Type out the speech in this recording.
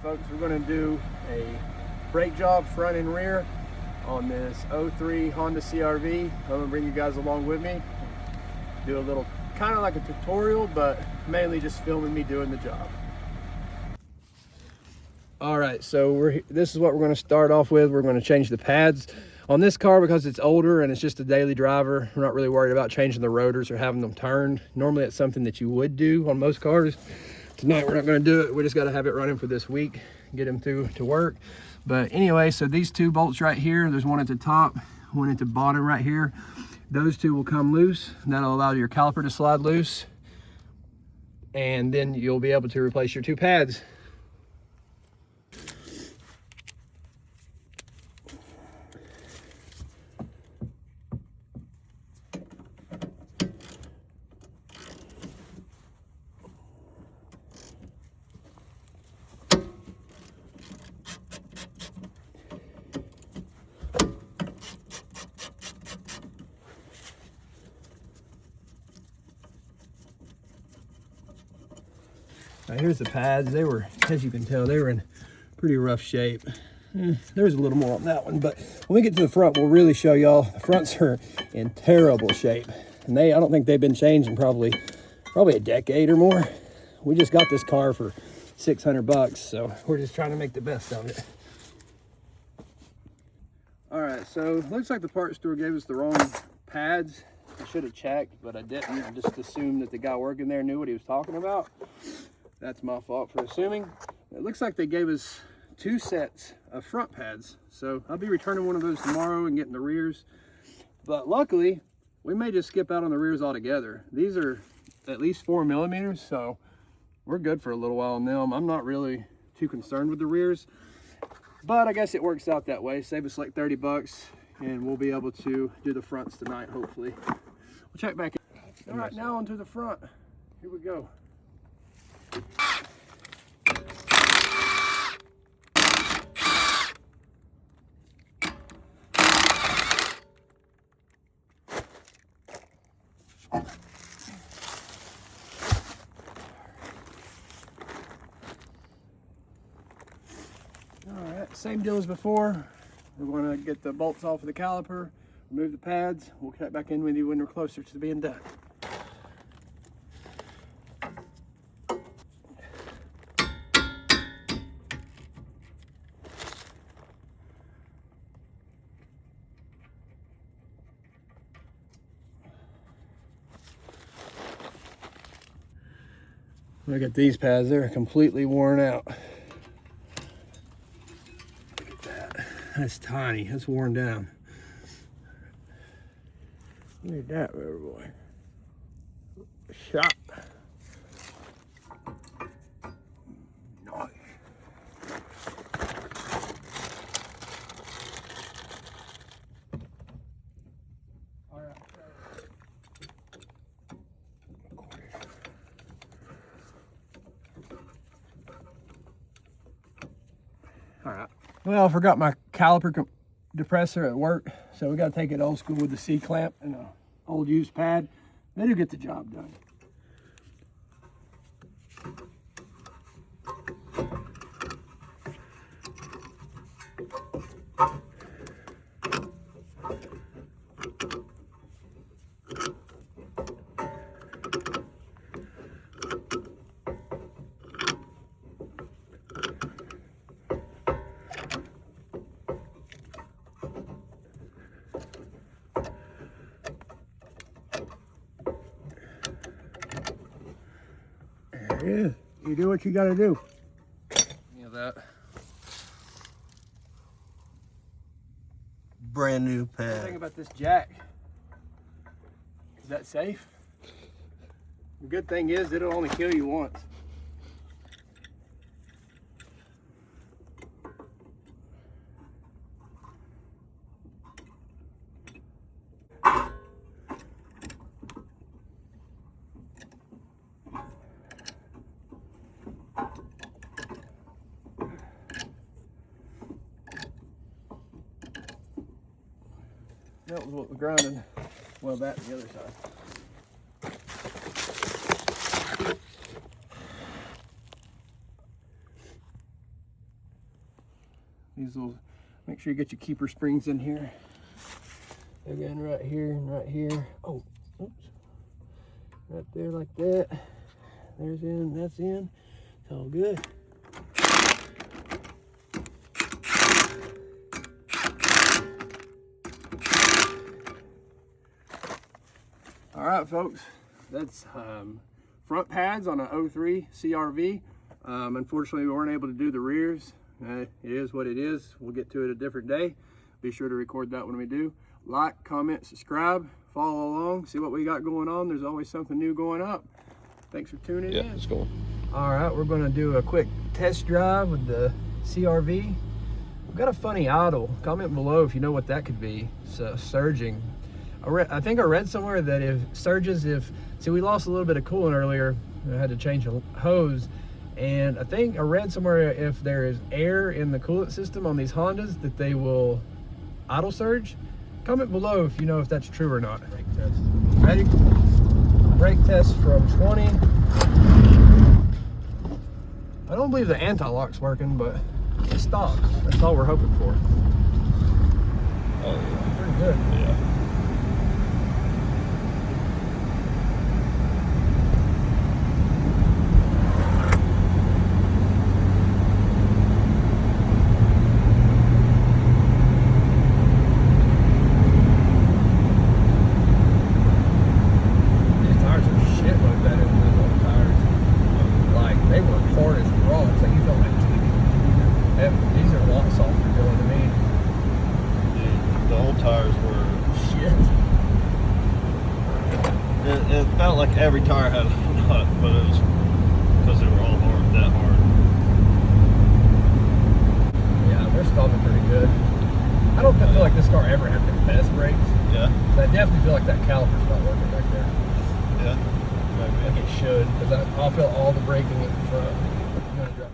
folks, we're going to do a brake job front and rear on this 03 Honda CR-V. I'm going to bring you guys along with me, do a little kind of like a tutorial, but mainly just filming me doing the job. All right, so this is what we're going to start off with. We're going to change the pads on this car because it's older and it's just a daily driver. We're not really worried about changing the rotors or having them turned. Normally it's something that you would do on most cars. Tonight we're not going to do it. We just got to have it running for this week, get them through to work. But anyway, so these two bolts right here, there's one at the top, one at the bottom right here. Those two will come loose, and that'll allow your caliper to slide loose, and then you'll be able to replace your two pads. Now here's the pads. They were, as you can tell, they were in pretty rough shape. There's a little more on that one, but when we get to the front, we'll really show y'all. The fronts are in terrible shape, and I don't think they've been changed in probably a decade or more. We just got this car for 600 bucks, so we're just trying to make the best of it. All right, so looks like the parts store gave us the wrong pads. I should have checked, but I didn't. I just assumed that the guy working there knew what he was talking about. That's my fault for assuming. It looks like they gave us 2 sets of front pads. So I'll be returning one of those tomorrow and getting the rears. But luckily, we may just skip out on the rears altogether. These are at least 4 millimeters, so we're good for a little while on them. I'm not really too concerned with the rears, but I guess it works out that way. Save us like 30 bucks, and we'll be able to do the fronts tonight, hopefully. We'll check back in. All right, now onto the front. Here we go. All right, same deal as before. We're going to get the bolts off of the caliper, remove the pads. We'll cut back in with you when we're closer to being done. Look at these pads, they're completely worn out. Look at that. That's tiny, that's worn down. Look at that, baby boy. Shot. Nice. All right. All right. Well, I forgot my caliper depressor at work, so we got to take it old school with the C-clamp and an old used pad. They do get the job done. Yeah, you do what you got to do. You know that. Brand new What do you think pad. about this jack? Is that safe? The good thing is it'll only kill you once. That was what was grinding. Well, that and the other side. These little, make sure you get your keeper springs in here. Again, right here and right here. Oh, oops. Right there like that. There's in, that's in. It's all good. All right, folks, that's front pads on an 03 CRV. Unfortunately, we weren't able to do the rears. It is what it is. We'll get to it a different day. Be sure to record that when we do. Like, comment, subscribe, follow along, see what we got going on. There's always something new going up. Thanks for tuning in. Yeah, it's going. All right, we're gonna do a quick test drive with the CRV. We've got a funny idle. Comment below if you know what that could be. So surging. I think I read somewhere that if surges, see, we lost a little bit of coolant earlier. I had to change a hose. And I think I read somewhere if there is air in the coolant system on these Hondas that they will idle surge. Comment below if you know if that's true or not. Brake test. Ready? Brake test from 20. I don't believe the anti-lock's working, but it stops. That's all we're hoping for. Oh, yeah. Pretty good. Yeah. It felt like every tire had a nut, but it was because they were all hard, that hard. Yeah, they're stopping pretty good. I don't feel like this car ever had the best brakes. Yeah. But I definitely feel like that caliper's not working back there. Yeah. Maybe. Like it should, because I'll feel all the braking in the front. I'm gonna drop